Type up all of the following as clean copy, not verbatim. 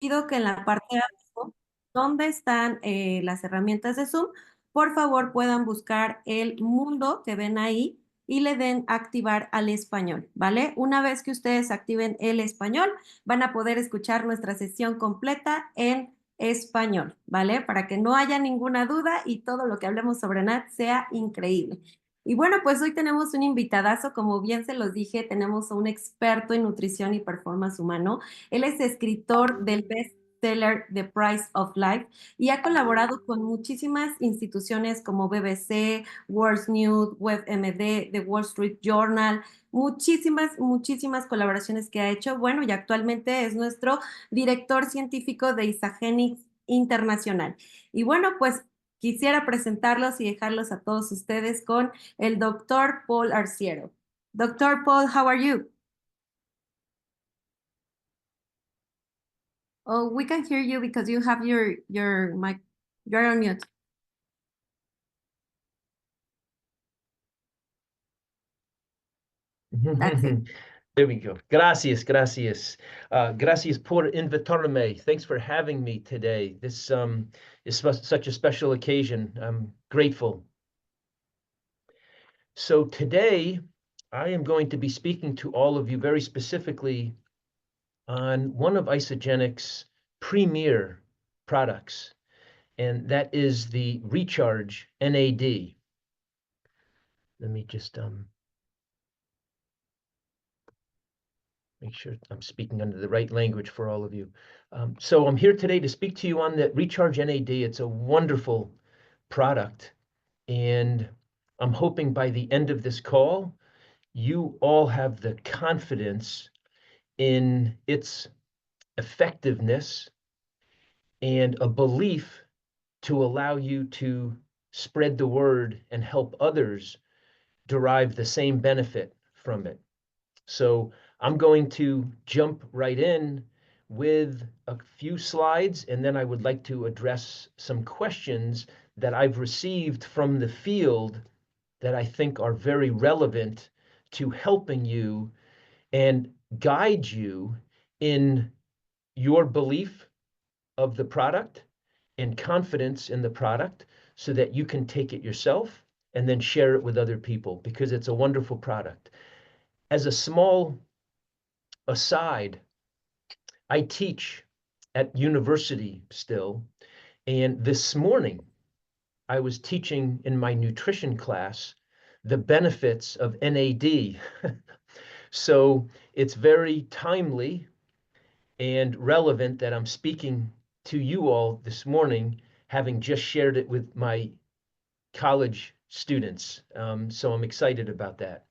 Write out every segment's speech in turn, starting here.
pido que en la parte de abajo, donde están las herramientas de Zoom, por favor puedan buscar el mundo que ven ahí y le den activar al español, ¿vale? Una vez que ustedes activen el español, van a poder escuchar nuestra sesión completa en español, ¿vale? Para que no haya ninguna duda y todo lo que hablemos sobre NAD sea increíble. Y bueno, pues hoy tenemos un invitadazo, como bien se los dije, tenemos a un experto en nutrición y performance humano. Él es escritor del bestseller The Price of Life y ha colaborado con muchísimas instituciones como BBC, World News, WebMD, The Wall Street Journal, muchísimas colaboraciones que ha hecho. Bueno, y actualmente es nuestro director científico de Isagenix Internacional. Y bueno, pues quisiera presentarlos y dejarlos a todos ustedes con el doctor Paul Arciero. Doctor Paul, how are you? Oh, we can hear you because you have your mic. You're on mute. That's it. There we go. Gracias, gracias. Gracias por invitarme. Thanks for having me today. This is such a special occasion. I'm grateful. So today, I am going to be speaking to all of you very specifically on one of Isagenix's premier products, and that is the Recharge NAD. Let me just make sure I'm speaking under the right language for all of you. So I'm here today to speak to you on the Recharge NAD. It's a wonderful product, and I'm hoping by the end of this call, you all have the confidence in its effectiveness and a belief to allow you to spread the word and help others derive the same benefit from it. So I'm going to jump right in with a few slides, and then I would like to address some questions that I've received from the field that I think are very relevant to helping you and guide you in your belief of the product and confidence in the product so that you can take it yourself and then share it with other people, because it's a wonderful product. As a small aside, I teach at university still, and this morning I was teaching in my nutrition class the benefits of NAD. So it's very timely and relevant that I'm speaking to you all this morning, having just shared it with my college students. So I'm excited about that.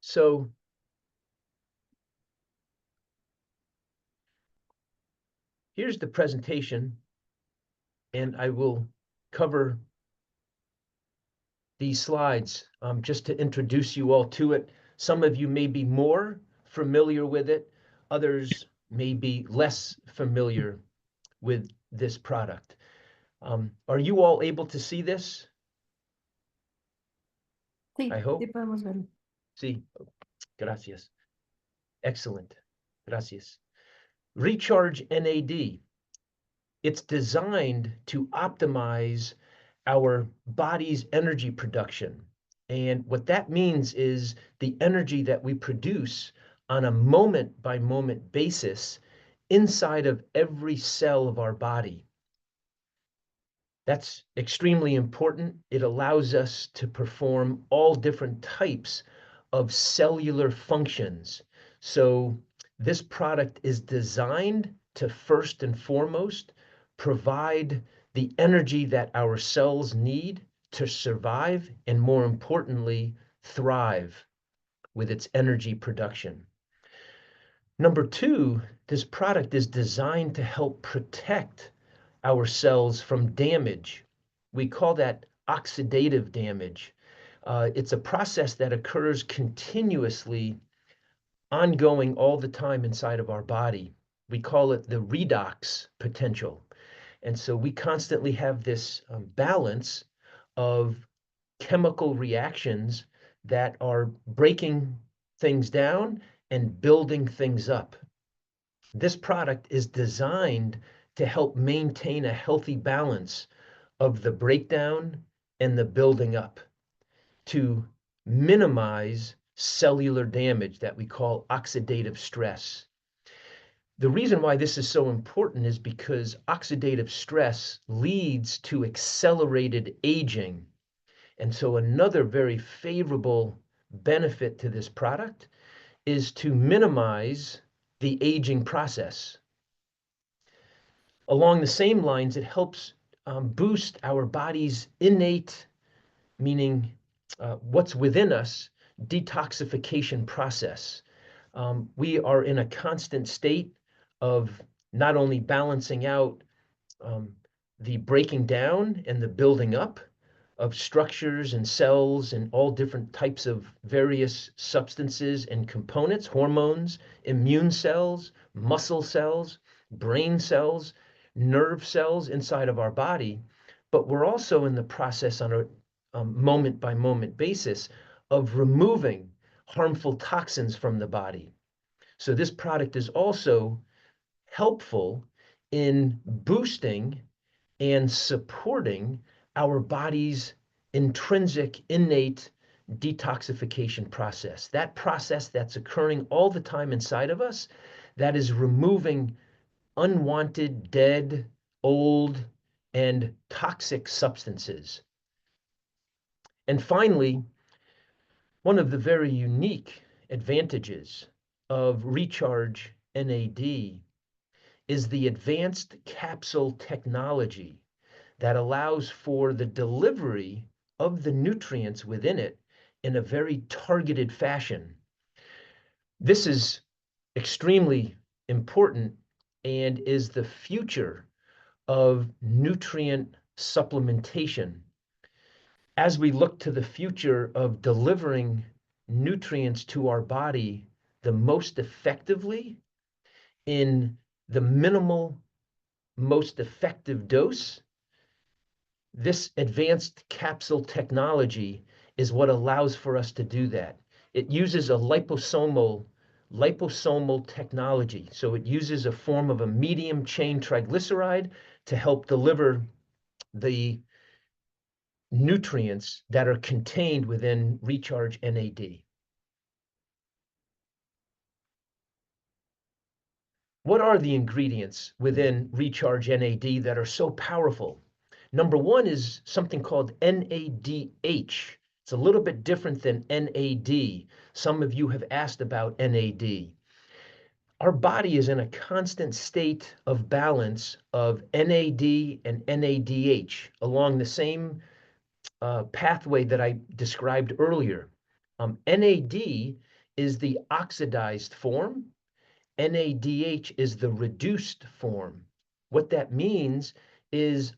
So here's the presentation, and I will cover these slides just to introduce you all to it. Some of you may be more familiar with it. Others may be less familiar with this product. Are you all able to see this? Sí, I hope. sí podemos verlo. Sí, gracias. Excellent. Gracias. Recharge NAD. It's designed to optimize our body's energy production. And what that means is the energy that we produce on a moment by moment basis inside of every cell of our body. That's extremely important. It allows us to perform all different types of cellular functions. So this product is designed to first and foremost provide the energy that our cells need to survive and, more importantly, thrive with its energy production. Number two, this product is designed to help protect our cells from damage. We call that oxidative damage. It's a process that occurs continuously, ongoing all the time inside of our body. We call it the redox potential. And so we constantly have this balance of chemical reactions that are breaking things down and building things up. This product is designed to help maintain a healthy balance of the breakdown and the building up, to minimize cellular damage that we call oxidative stress. The reason why this is so important is because oxidative stress leads to accelerated aging. And so another very favorable benefit to this product is to minimize the aging process. Along the same lines, it helps boost our body's innate, meaning what's within us, detoxification process. We are in a constant state of not only balancing out the breaking down and the building up of structures and cells and all different types of various substances and components, hormones, immune cells, muscle cells, brain cells, nerve cells inside of our body, but we're also in the process on a moment by moment basis of removing harmful toxins from the body. So this product is also helpful in boosting and supporting our body's intrinsic, innate detoxification process. That process that's occurring all the time inside of us, that is removing unwanted, dead, old, and toxic substances. And finally, one of the very unique advantages of Recharge NAD is the advanced capsule technology that allows for the delivery of the nutrients within it in a very targeted fashion. This is extremely important and is the future of nutrient supplementation. As we look to the future of delivering nutrients to our body the most effectively in the minimal, most effective dose, this advanced capsule technology is what allows for us to do that. It uses a liposomal technology. So it uses a form of a medium chain triglyceride to help deliver the nutrients that are contained within Recharge NAD. What are the ingredients within Recharge NAD that are so powerful? Number one is something called NADH. It's a little bit different than NAD. Some of you have asked about NAD. Our body is in a constant state of balance of NAD and NADH along the same pathway that I described earlier. NAD is the oxidized form. NADH is the reduced form. What that means is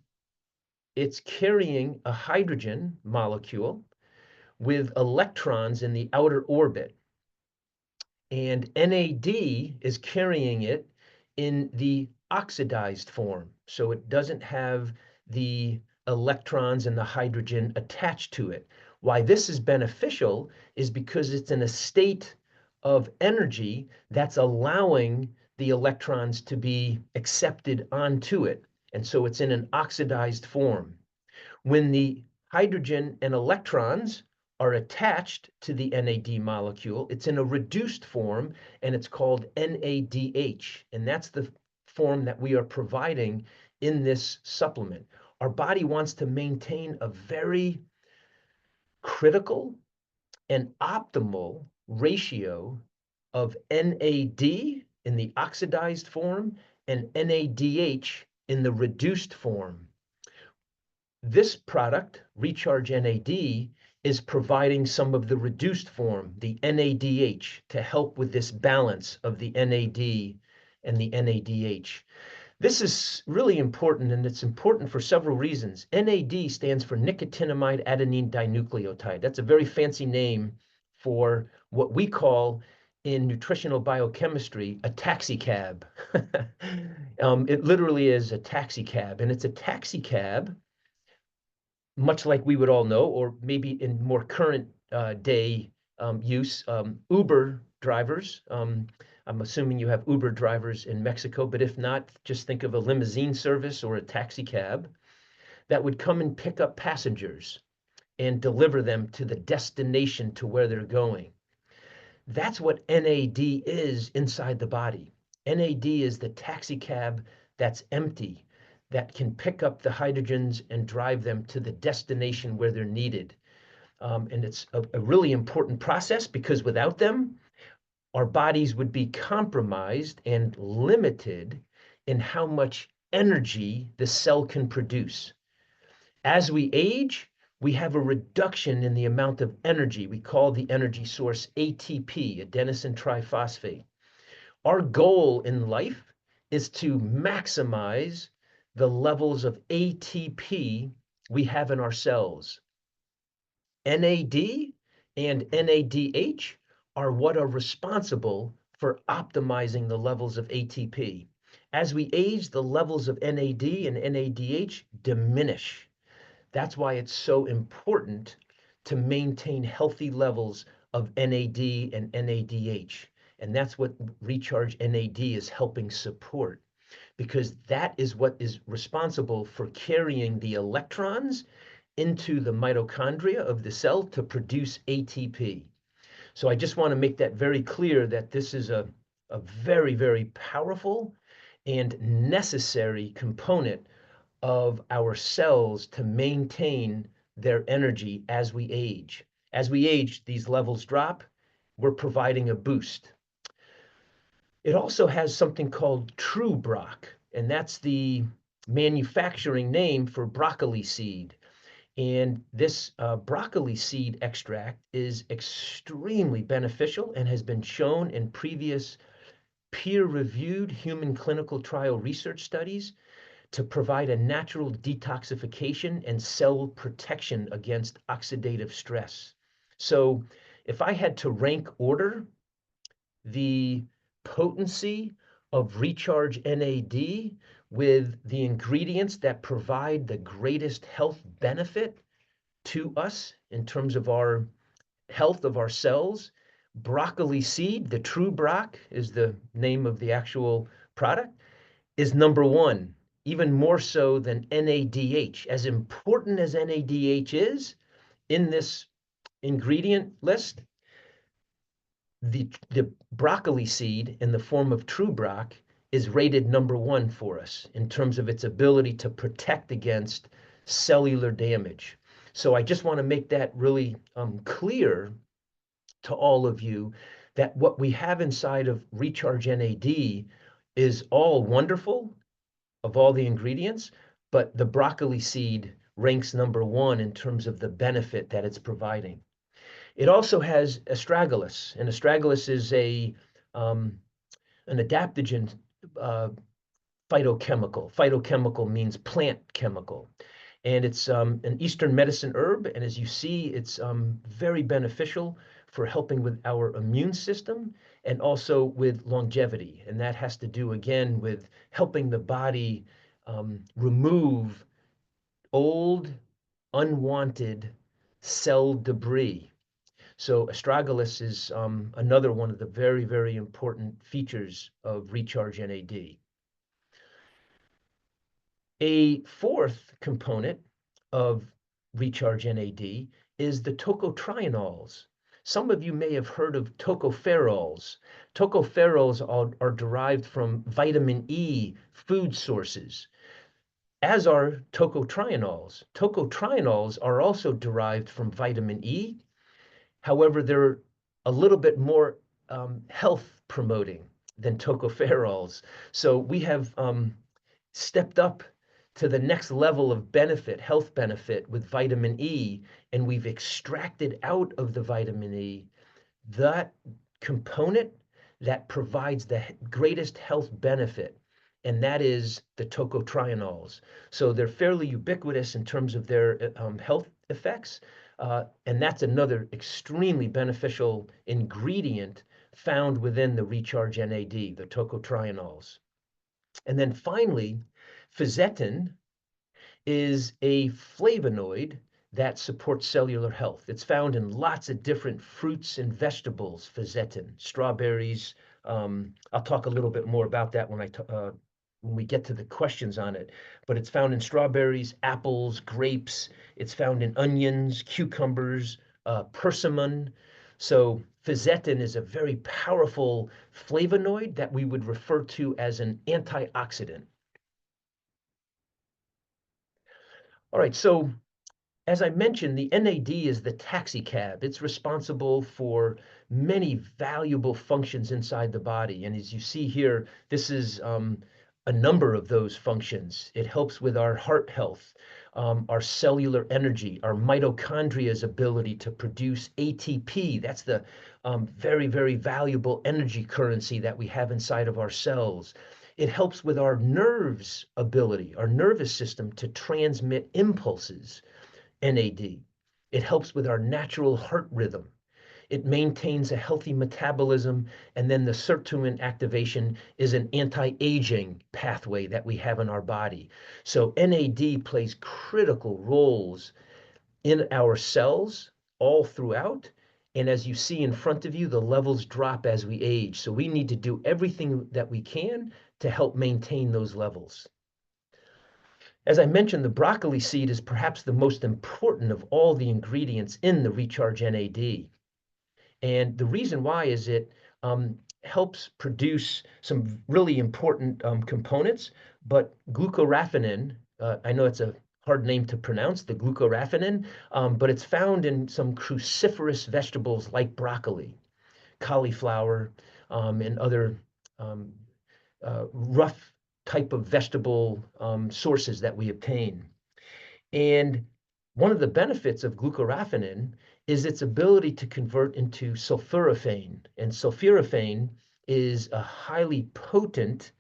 it's carrying a hydrogen molecule with electrons in the outer orbit. And NAD is carrying it in the oxidized form. So it doesn't have the electrons and the hydrogen attached to it. Why this is beneficial is because it's in a state of energy that's allowing the electrons to be accepted onto it. And so it's in an oxidized form. When the hydrogen and electrons are attached to the NAD molecule, it's in a reduced form, and it's called NADH. And that's the form that we are providing in this supplement. Our body wants to maintain a very critical and optimal ratio of NAD in the oxidized form and NADH in the reduced form. This product, Recharge NAD, is providing some of the reduced form, the NADH, to help with this balance of the NAD and the NADH. This is really important, and it's important for several reasons. NAD stands for Nicotinamide Adenina Dinucleótido. That's a very fancy name for what we call in nutritional biochemistry a taxi cab. It literally is a taxi cab, and it's a taxi cab, much like we would all know, or maybe in more current day use, Uber drivers. I'm assuming you have Uber drivers in Mexico, but if not, just think of a limousine service or a taxi cab that would come and pick up passengers and deliver them to the destination to where they're going. That's what NAD is inside the body. NAD is the taxi cab that's empty, that can pick up the hydrogens and drive them to the destination where they're needed. And it's a really important process, because without them, our bodies would be compromised and limited in how much energy the cell can produce. As we age, we have a reduction in the amount of energy. We call the energy source ATP, adenosine triphosphate. Our goal in life is to maximize the levels of ATP we have in our cells. NAD and NADH are what are responsible for optimizing the levels of ATP. As we age, the levels of NAD and NADH diminish. That's why it's so important to maintain healthy levels of NAD and NADH. And that's what Recharge NAD is helping support, because that is what is responsible for carrying the electrons into the mitochondria of the cell to produce ATP. So I just want to make that very clear, that this is a very, very powerful and necessary component of our cells to maintain their energy as we age. As we age, these levels drop. We're providing a boost. It also has something called True Broc, and that's the manufacturing name for broccoli seed. And this broccoli seed extract is extremely beneficial and has been shown in previous peer-reviewed human clinical trial research studies to provide a natural detoxification and cell protection against oxidative stress. So if I had to rank order the potency of Recharge NAD with the ingredients that provide the greatest health benefit to us in terms of our health of our cells, broccoli seed, the True Broc is the name of the actual product, is number one, even more so than NADH. As important as NADH is in this ingredient list, the broccoli seed in the form of True Broc is rated number one for us in terms of its ability to protect against cellular damage. So I just want to make that really clear to all of you, that what we have inside of Recharge NAD is all wonderful of all the ingredients, but the broccoli seed ranks number one in terms of the benefit that it's providing. It also has astragalus, and astragalus is an adaptogen phytochemical. Phytochemical means plant chemical. And it's an Eastern medicine herb, and as you see, it's very beneficial for helping with our immune system and also with longevity. And that has to do, again, with helping the body remove old, unwanted cell debris. So astragalus is another one of the very, very important features of Recharge NAD. A fourth component of Recharge NAD is the tocotrienols. Some of you may have heard of tocopherols. Tocopherols are derived from vitamin E food sources, as are tocotrienols. Tocotrienols are also derived from vitamin E. However, they're a little bit more health promoting than tocopherols. So we have stepped up to the next level of benefit, health benefit with vitamin E, and we've extracted out of the vitamin E that component that provides the greatest health benefit, and that is the tocotrienols. So they're fairly ubiquitous in terms of their health effects, and that's another extremely beneficial ingredient found within the Recharge NAD, the tocotrienols. And then finally, fisetin is a flavonoid that supports cellular health. It's found in lots of different fruits and vegetables, fisetin, strawberries. I'll talk a little bit more about that when we get to the questions on it. But it's found in strawberries, apples, grapes. It's found in onions, cucumbers, persimmon. So fisetin is a very powerful flavonoid that we would refer to as an antioxidant. All right, so as I mentioned, the NAD is the taxi cab. It's responsible for many valuable functions inside the body. And as you see here, this is a number of those functions. It helps with our heart health, our cellular energy, our mitochondria's ability to produce ATP. That's the very, very valuable energy currency that we have inside of our cells. It helps with our nerves ability, our nervous system to transmit impulses, NAD. It helps with our natural heart rhythm. It maintains a healthy metabolism, and then the sirtuin activation is an anti-aging pathway that we have in our body. So NAD plays critical roles in our cells all throughout. And as you see in front of you, the levels drop as we age. So we need to do everything that we can to help maintain those levels. As I mentioned, the broccoli seed is perhaps the most important of all the ingredients in the Recharge NAD. And the reason why is it helps produce some really important components, but glucoraphanin, I know it's a hard name to pronounce, the glucoraphanin, but it's found in some cruciferous vegetables like broccoli, cauliflower, and other rough type of vegetable sources that we obtain. And one of the benefits of glucoraphanin is its ability to convert into sulforaphane. And sulforaphane is a highly potent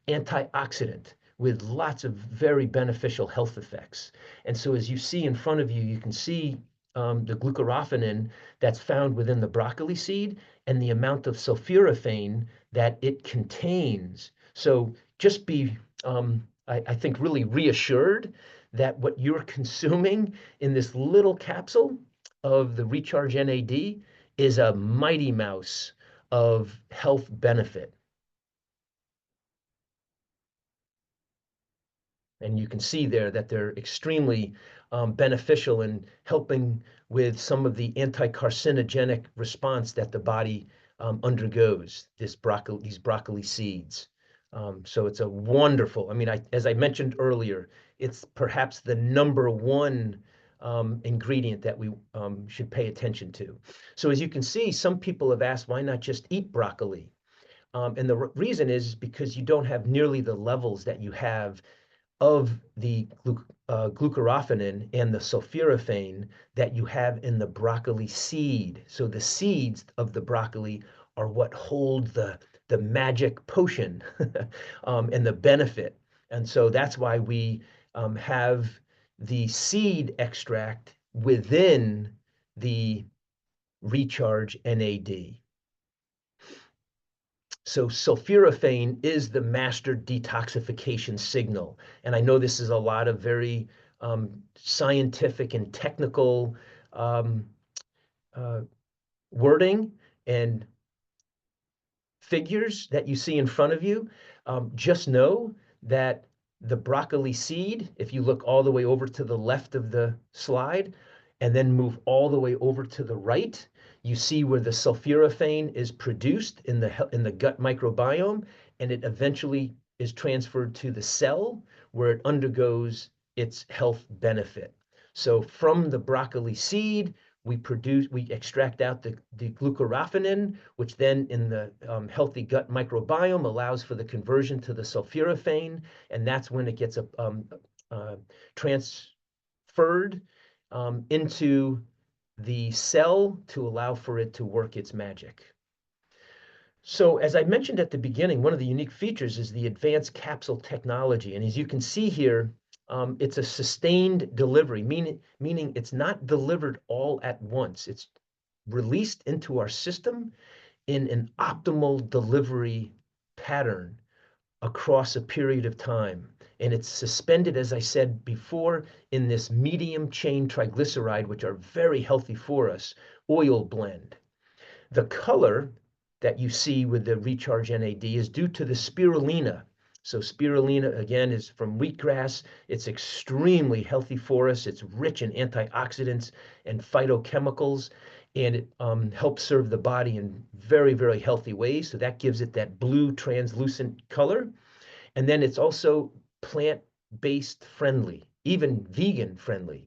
antioxidant with lots of very beneficial health effects. And so as you see in front of you, you can see the glucoraphanin that's found within the broccoli seed and the amount of sulforaphane that it contains. So just be, I think, really reassured that what you're consuming in this little capsule of the Recharge NAD is a mighty mouse of health benefit. And you can see there that they're extremely beneficial in helping with some of the anti-carcinogenic response that the body undergoes, these broccoli seeds. So it's a wonderful, I mean, as I mentioned earlier, it's perhaps the #1 ingredient that we should pay attention to. So as you can see, some people have asked, why not just eat broccoli? And the reason is because you don't have nearly the levels that you have of the glucoraphanin and the sulforaphane that you have in the broccoli seed. So the seeds of the broccoli are what hold the magic potion and the benefit. And so that's why we have the seed extract within the Recharge NAD. So sulforaphane is the master detoxification signal. And I know this is a lot of very scientific and technical wording and figures that you see in front of you. Just know that the broccoli seed, if you look all the way over to the left of the slide and then move all the way over to the right, you see where the sulforaphane is produced in the gut microbiome, and it eventually is transferred to the cell where it undergoes its health benefit. So from the broccoli seed, we extract out the glucoraphanin, which then in the healthy gut microbiome allows for the conversion to the sulforaphane, and that's when it gets transferred into the cell to allow for it to work its magic. So as I mentioned at the beginning, one of the unique features is the advanced capsule technology. And as you can see here, it's a sustained delivery, meaning it's not delivered all at once. It's released into our system in an optimal delivery pattern across a period of time. And it's suspended, as I said before, in this medium chain triglyceride, which are very healthy for us, oil blend. The color that you see with the Recharge NAD is due to the spirulina. So spirulina, again, is from wheatgrass. It's extremely healthy for us. It's rich in antioxidants and phytochemicals, and it helps serve the body in very, very healthy ways. So that gives it that blue translucent color. And then it's also plant-based friendly, even vegan friendly.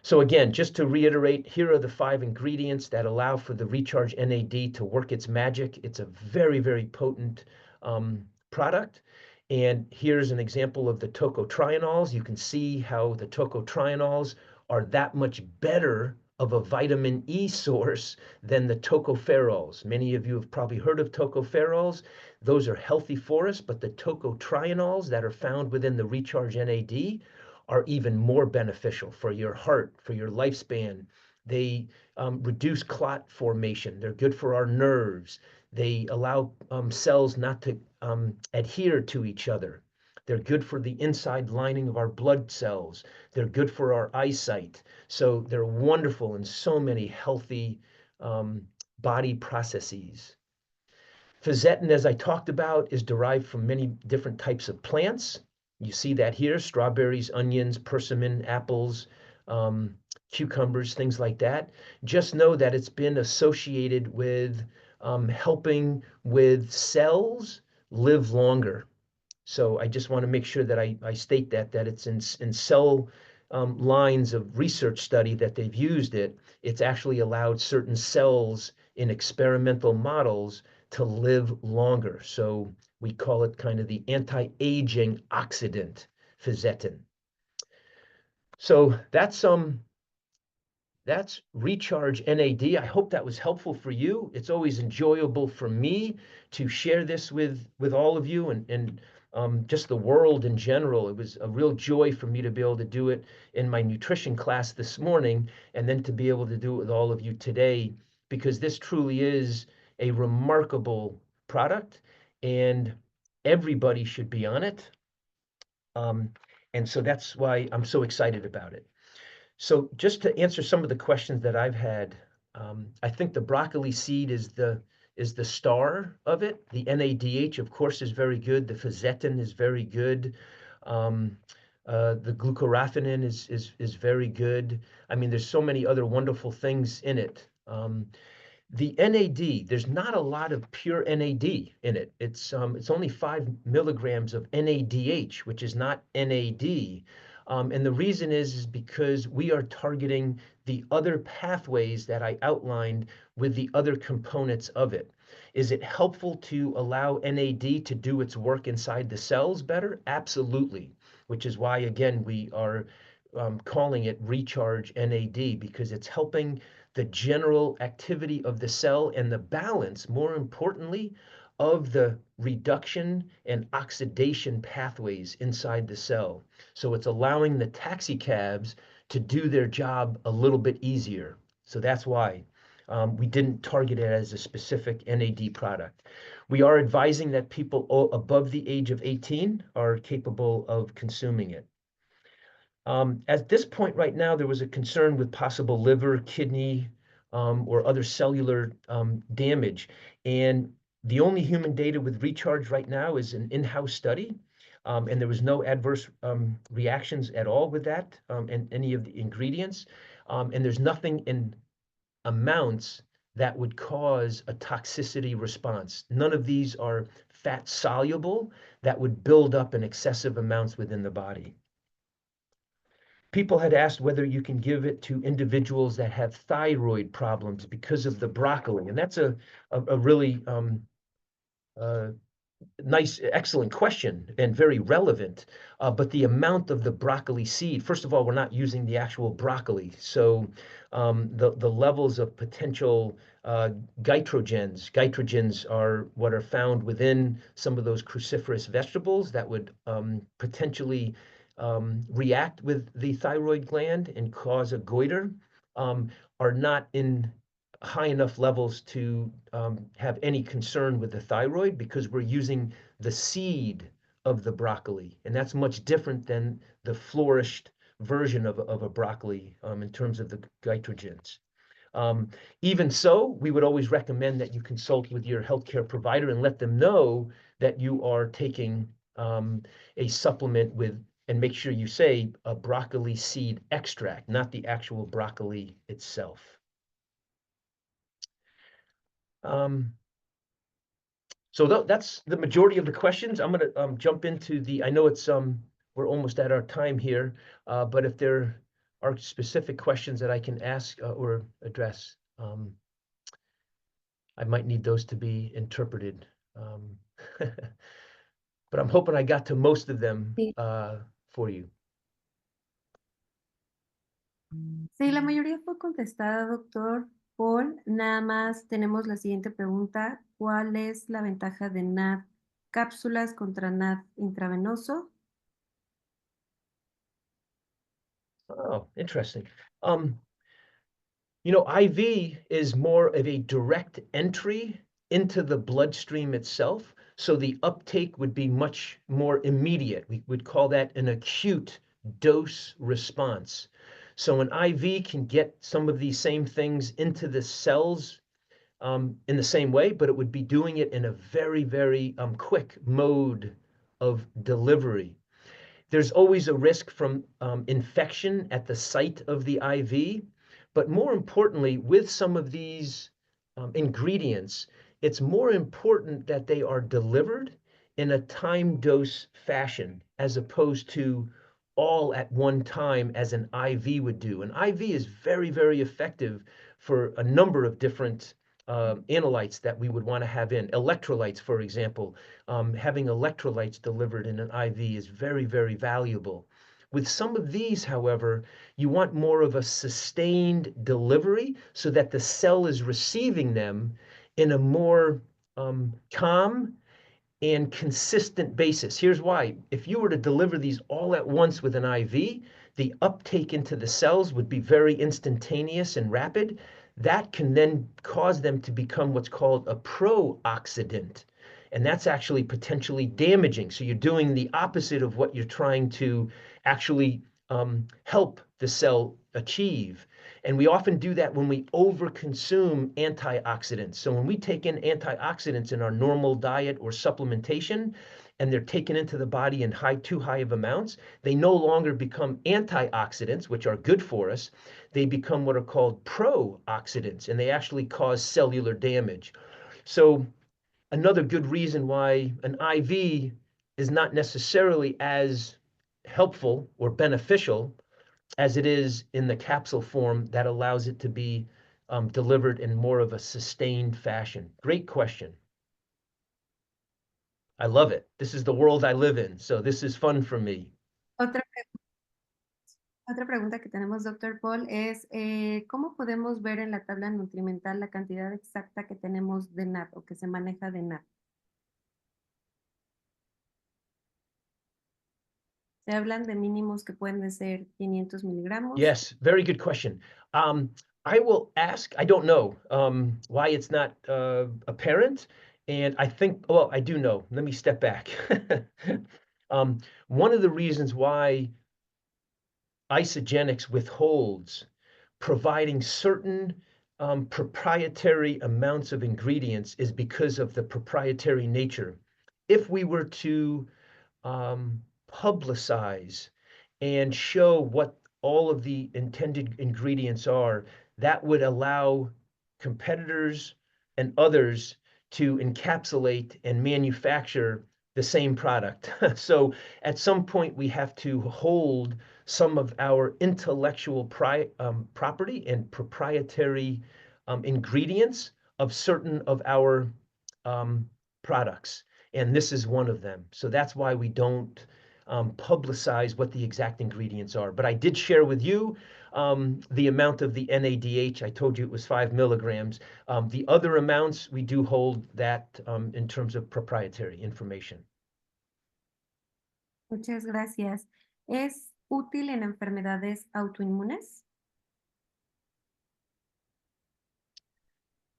So again, just to reiterate, here are the 5 ingredients that allow for the Recharge NAD to work its magic. It's a very, very potent product. And here's an example of the tocotrienols. You can see how the tocotrienols are that much better of a vitamin E source than the tocopherols. Many of you have probably heard of tocopherols. Those are healthy for us, but the tocotrienols that are found within the Recharge NAD are even more beneficial for your heart, for your lifespan. They reduce clot formation. They're good for our nerves. They allow cells not to adhere to each other. They're good for the inside lining of our blood cells. They're good for our eyesight. So they're wonderful in so many healthy body processes. Fisetin, as I talked about, is derived from many different types of plants. You see that here, strawberries, onions, persimmon, apples, cucumbers, things like that. Just know that it's been associated with helping with cells live longer. So I just want to make sure that I state that it's in cell lines of research study that they've used it. It's actually allowed certain cells in experimental models to live longer. So we call it kind of the anti-aging oxidant, fisetin. So that's Recharge NAD. I hope that was helpful for you. It's always enjoyable for me to share this with all of you and just the world in general. It was a real joy for me to be able to do it in my nutrition class this morning, and then to be able to do it with all of you today, because this truly is a remarkable product, and everybody should be on it. And so that's why I'm so excited about it. So just to answer some of the questions that I've had, I think the broccoli seed is the star of it. The NADH, of course, is very good. The fisetin is very good. The glucoraphanin is very good. I mean, there's so many other wonderful things in it. The NAD, there's not a lot of pure NAD in it. It's only 5 milligrams of NADH, which is not NAD. And the reason is because we are targeting the other pathways that I outlined with the other components of it. Is it helpful to allow NAD to do its work inside the cells better? Absolutely, which is why, again, we are calling it Recharge NAD, because it's helping the general activity of the cell and the balance, more importantly, of the reduction and oxidation pathways inside the cell. So it's allowing the taxicabs to do their job a little bit easier. So that's why we didn't target it as a specific NAD product. We are advising that people above the age of 18 are capable of consuming it. At this point right now, there was a concern with possible liver, kidney, or other cellular damage. And the only human data with Recharge right now is an in-house study. And there was no adverse reactions at all with that and any of the ingredients. And there's nothing in amounts that would cause a toxicity response. None of these are fat soluble that would build up in excessive amounts within the body. People had asked whether you can give it to individuals that have thyroid problems because of the broccoli. And that's a really nice, excellent question and very relevant. But the amount of the broccoli seed, first of all, we're not using the actual broccoli. So the levels of potential goitrogens are what are found within some of those cruciferous vegetables that would potentially react with the thyroid gland and cause a goiter, are not in high enough levels to have any concern with the thyroid, because we're using the seed of the broccoli, and that's much different than the flourished version of a broccoli in terms of the nitrogens. Even so, we would always recommend that you consult with your healthcare provider and let them know that you are taking a supplement with, and make sure you say a broccoli seed extract, not the actual broccoli itself. So that's the majority of the questions. I'm going to jump into the, I know it's we're almost at our time here, but if there are specific questions that I can ask or address, I might need those to be interpreted. But I'm hoping I got to most of them Sí. for you. Sí, la mayoría fue contestada, doctor Paul. Nada más tenemos la siguiente pregunta. ¿Cuál es la ventaja de NAD cápsulas contra NAD intravenoso? Oh, interesting. You know, IV is more of a direct entry into the bloodstream itself, so the uptake would be much more immediate. We would call that an acute dose response. So an IV can get some of these same things into the cells in the same way, but it would be doing it in a very, very quick mode of delivery. There's always a risk from infection at the site of the IV, but more importantly, with some of these ingredients, it's more important that they are delivered in a time dose fashion, as opposed to all at one time as an IV would do. An IV is very, very effective for a number of different analytes that we would want to have in. Electrolytes, for example, having electrolytes delivered in an IV is very, very valuable. With some of these, however, you want more of a sustained delivery so that the cell is receiving them in a more calm and consistent basis. Here's why. If you were to deliver these all at once with an IV, the uptake into the cells would be very instantaneous and rapid. That can then cause them to become what's called a pro-oxidant. And that's actually potentially damaging. So you're doing the opposite of what you're trying to actually help the cell achieve. And we often do that when we overconsume antioxidants. So when we take in antioxidants in our normal diet or supplementation, and they're taken into the body in too high of amounts, they no longer become antioxidants, which are good for us. They become what are called pro-oxidants, and they actually cause cellular damage. So another good reason why an IV is not necessarily as helpful or beneficial as it is in the capsule form that allows it to be delivered in more of a sustained fashion. Great question. I love it. This is the world I live in, so this is fun for me. Otra pregunta que tenemos, doctor Paul, es ¿cómo podemos ver en la tabla nutrimental la cantidad exacta que tenemos de NAD o que se maneja de NAD? Se hablan de mínimos que pueden ser 500 miligramos. Yes, very good question. I will ask, I don't know why it's not apparent. And I think, well, I do know. Let me step back. One of the reasons why Isogenics withholds providing certain proprietary amounts of ingredients is because of the proprietary nature. If we were to publicize and show what all of the intended ingredients are, that would allow competitors and others to encapsulate and manufacture the same product. So at some point, we have to hold some of our intellectual property and proprietary ingredients of certain of our products. And this is one of them. So that's why we don't publicize what the exact ingredients are. But I did share with you the amount of the NADH. I told you it was 5 milligrams. The other amounts, we do hold that in terms of proprietary information. Muchas gracias. ¿Es útil en enfermedades autoinmunes?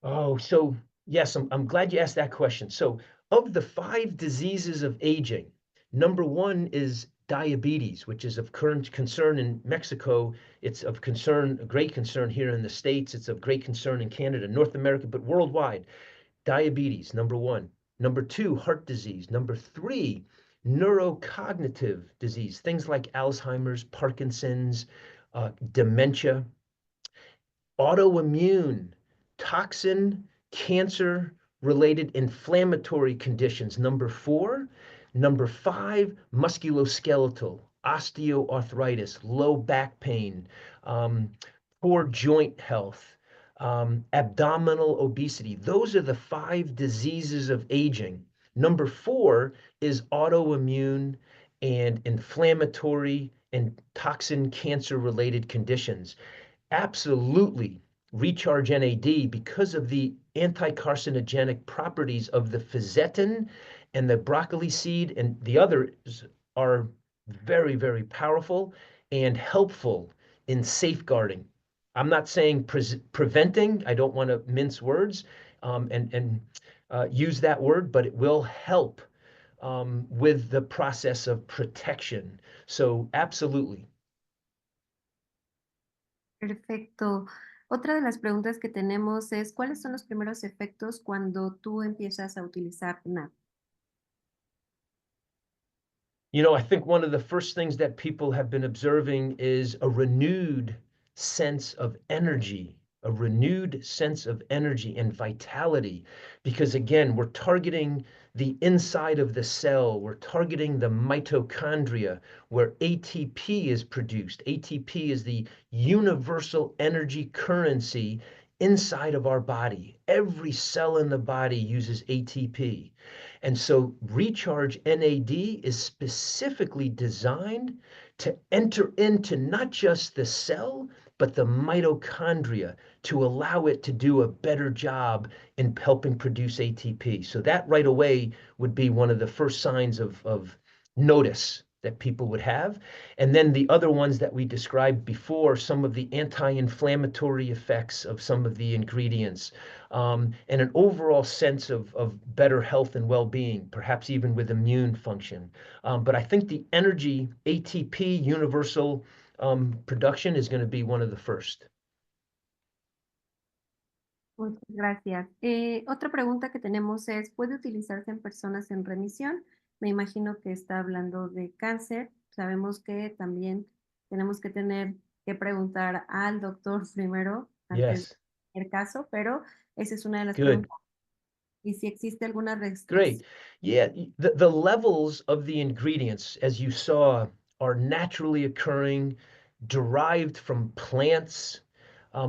Oh, so yes, I'm glad you asked that question. So, of the 5 diseases of aging, number 1 is diabetes, which is of current concern in Mexico. It's of concern, a great concern here in the States. It's of great concern in Canada, North America, but worldwide. Diabetes, number 1. Number 2, heart disease. Number 3, neurocognitive disease, things like Alzheimer's, Parkinson's, dementia. Autoimmune, toxin, cancer related inflammatory conditions. Number 4. Number 5, musculoskeletal, osteoarthritis, low back pain, um, poor joint health, abdominal obesity. Those are the 5 diseases of aging. Number 4 is autoimmune and inflammatory and toxin cancer related conditions. Absolutely recharge NAD because of the anti-carcinogenic properties of the fisetin and the broccoli seed, and the others are very, very powerful and helpful in safeguarding. I'm not saying preventing, I don't want to mince words and use that word, but it will help with the process of protection. So, absolutely. Perfecto. Otra de las preguntas que tenemos es, ¿cuáles son los primeros efectos cuando tú empiezas a utilizar NAD? You know, I think one of the first things that people have been observing is a renewed sense of energy, a renewed sense of energy and vitality. Because again, we're targeting the inside of the cell, we're targeting the mitochondria where ATP is produced. ATP is the universal energy currency inside of our body. Every cell in the body uses ATP. And so Recharge NAD is specifically designed to enter into not just the cell, but the mitochondria to allow it to do a better job in helping produce ATP. So that right away would be one of the first signs of notice that people would have. And then the other ones that we described before, some of the anti-inflammatory effects of some of the ingredients, and an overall sense of better health and well-being, perhaps even with immune function. But I think the energy ATP universal production is going to be one of the first. Muchas gracias. Otra pregunta que tenemos es, ¿puede utilizarse en personas en remisión? Me imagino que está hablando de cáncer. Sabemos que también tenemos que tener que preguntar al doctor primero antes de Yes, cualquier caso, pero esa es una de las good. preguntas. Y si existe alguna Great. restricción. Yeah, the levels of the ingredients, as you saw, are naturally occurring, derived from plants.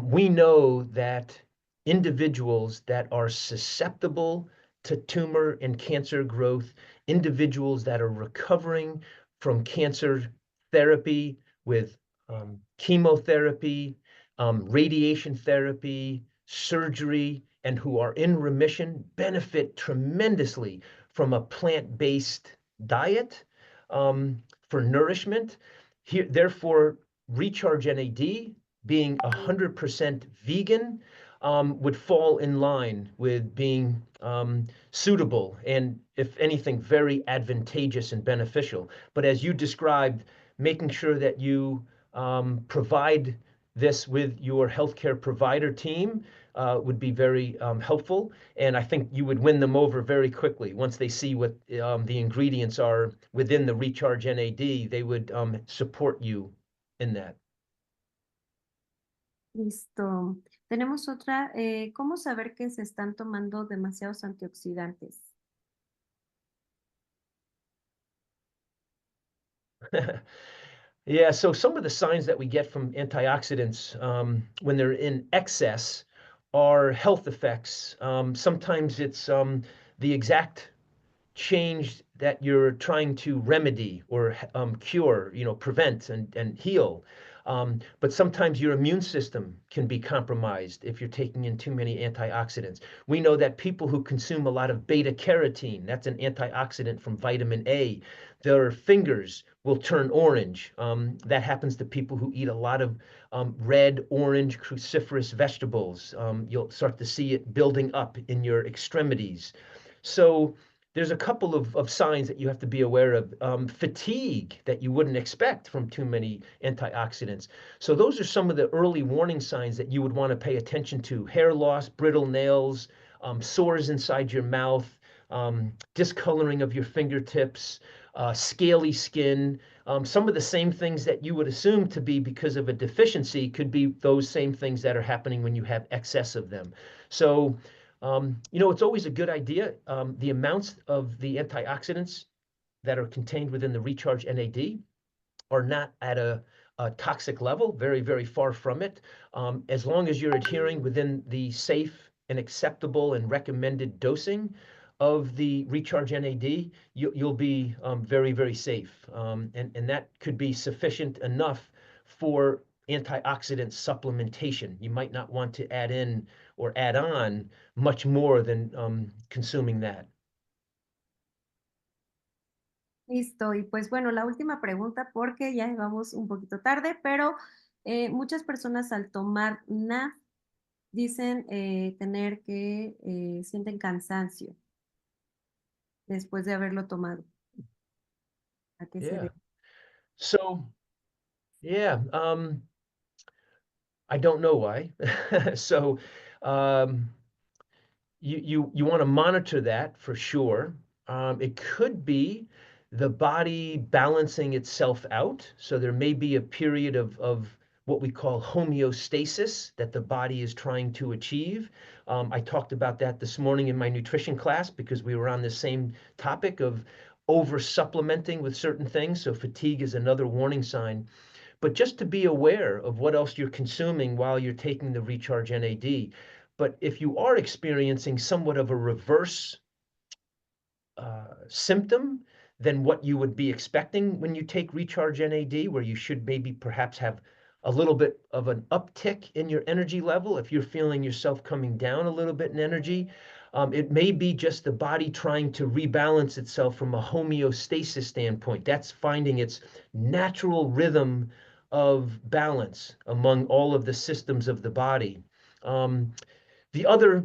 We know that individuals that are susceptible to tumor and cancer growth, individuals that are recovering from cancer therapy with chemotherapy, radiation therapy, surgery, and who are in remission benefit tremendously from a plant-based diet for nourishment. Here, therefore, Recharge NAD being 100% vegan would fall in line with being suitable and, if anything, very advantageous and beneficial. But as you described, making sure that you provide this with your healthcare provider team would be very helpful. And I think you would win them over very quickly. Once they see what the ingredients are within the Recharge NAD, they would support you in that. Listo. Tenemos otra. ¿Cómo saber que se están tomando demasiados antioxidantes? Yeah, so some of the signs that we get from antioxidants when they're in excess are health effects. Sometimes it's the exact change that you're trying to remedy or cure, prevent and heal. But sometimes your immune system can be compromised if you're taking in too many antioxidants. We know that people who consume a lot of beta carotene, that's an antioxidant from vitamin A, Their fingers will turn orange. That happens to people who eat a lot of red, orange, cruciferous vegetables. You'll start to see it building up in your extremities. So there's a couple of signs that you have to be aware of. Fatigue that you wouldn't expect from too many antioxidants. So those are some of the early warning signs that you would want to pay attention to. Hair loss, brittle nails, sores inside your mouth, discoloring of your fingertips, scaly skin. Some of the same things that you would assume to be because of a deficiency could be those same things that are happening when you have excess of them. So it's always a good idea. The amounts of the antioxidants that are contained within the Recharge NAD are not at a toxic level, very, very far from it. As long as you're adhering within the safe and acceptable and recommended dosing of the Recharge NAD, you'll be very, very safe. And that could be sufficient enough for antioxidant supplementation. You might not want to add in or add on much more than consuming that. Listo, y pues bueno, la última pregunta porque ya vamos un poquito tarde, pero muchas personas al tomar NAD dicen tener que sienten cansancio después de haberlo tomado. ¿A qué se Yeah. debe? So, yeah, I don't know why. So, you want to monitor that for sure. It could be the body balancing itself out. So there may be a period of what we call homeostasis that the body is trying to achieve. I talked about that this morning in my nutrition class because we were on the same topic of over supplementing with certain things. So fatigue is another warning sign. But just to be aware of what else you're consuming while you're taking the Recharge NAD. But if you are experiencing somewhat of a reverse symptom than what you would be expecting when you take Recharge NAD, where you should maybe perhaps have a little bit of an uptick in your energy level, if you're feeling yourself coming down a little bit in energy, it may be just the body trying to rebalance itself from a homeostasis standpoint. That's finding its natural rhythm of balance among all of the systems of the body. The other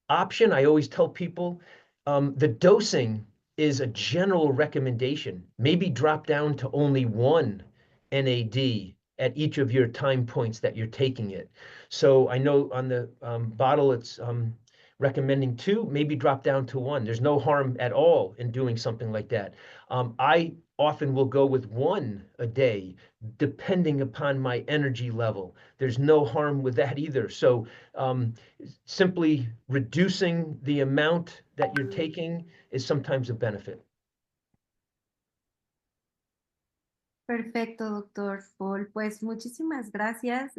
option, I always tell people, the dosing is a general recommendation. Maybe drop down to only 1 NAD at each of your time points that you're taking it. So I know on the bottle it's recommending 2, maybe drop down to 1. There's no harm at all in doing something like that. I often will go with 1 a day, depending upon my energy level. There's no harm with that either. So simply reducing the amount that you're taking is sometimes a benefit. Perfecto, doctor Paul. Pues muchísimas gracias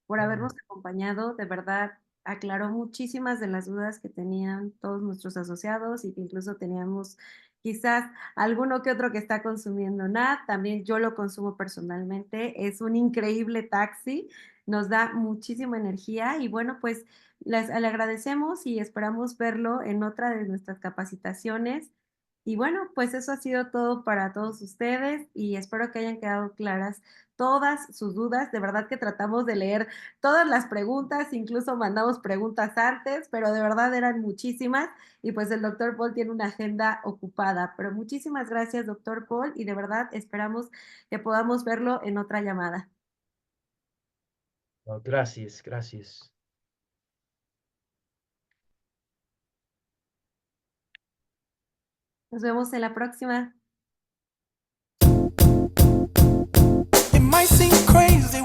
por habernos acompañado. De verdad, aclaró muchísimas de las dudas que tenían todos nuestros asociados y que incluso teníamos quizás alguno que otro que está consumiendo NAD. También yo lo consumo personalmente. Es un increíble taxi. Nos da muchísima energía y bueno, pues le agradecemos y esperamos verlo en otra de nuestras capacitaciones. Y bueno, pues eso ha sido todo para todos ustedes y espero que hayan quedado claras todas sus dudas. De verdad que tratamos de leer todas las preguntas, incluso mandamos preguntas antes, pero de verdad eran muchísimas y pues el doctor Paul tiene una agenda ocupada. Pero muchísimas gracias, doctor Paul, y de verdad esperamos que podamos verlo en otra llamada. Well, gracias, gracias. Nos vemos en la próxima. It might seem crazy